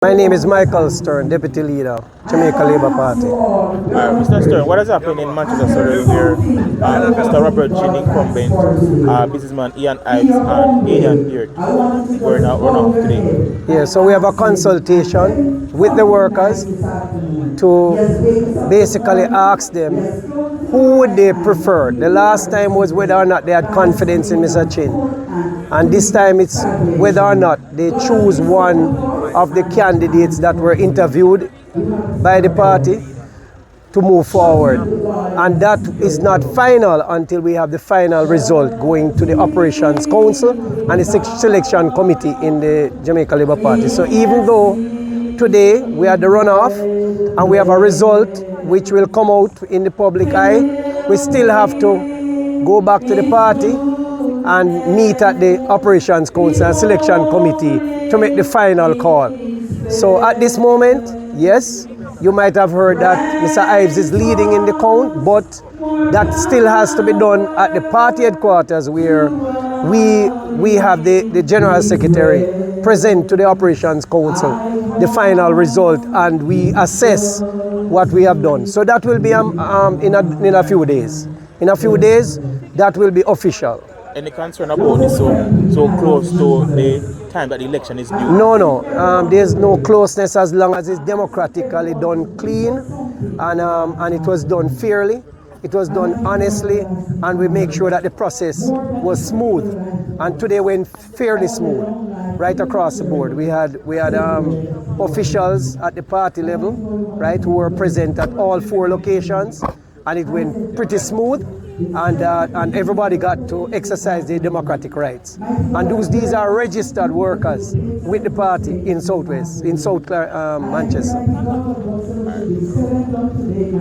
My name is Michael Stern, Deputy Leader, Jamaica Labour Party. Mr. Stern, what has happened in Manchester Surrey where Mr. Robert Ginn incumbent, businessman Ian Ives and Ian Beard were now run off today? Yeah, so we have a consultation with the workers to basically ask them who would they prefer. The last time was whether or not they had confidence in Mr. Chin. And this time it's whether or not they choose one of the candidates that were interviewed by the party to move forward. And that is not final until we have the final result going to the Operations Council and the Selection Committee in the Jamaica Labour Party. So even though today we had the runoff and we have a result which will come out in the public eye, we still have to go back to the party and meet at the Operations Council and Selection Committee to make the final call. So at this moment, yes, you might have heard that Mr. Ives is leading in the count, but that still has to be done at the party headquarters where we have the General Secretary present to the Operations Council the final result and we assess what we have done. So that will be in a few days. In a few days, that will be official. Any concern about this so close to the time that the election is due? No. There's no closeness as long as it's democratically done clean and it was done fairly. It was done honestly, and we make sure that the process was smooth. And today went fairly smooth, right across the board. We had officials at the party level, right, who were present at all 4 locations, and it went pretty smooth. And everybody got to exercise their democratic rights. And these are registered workers with the party in South Manchester.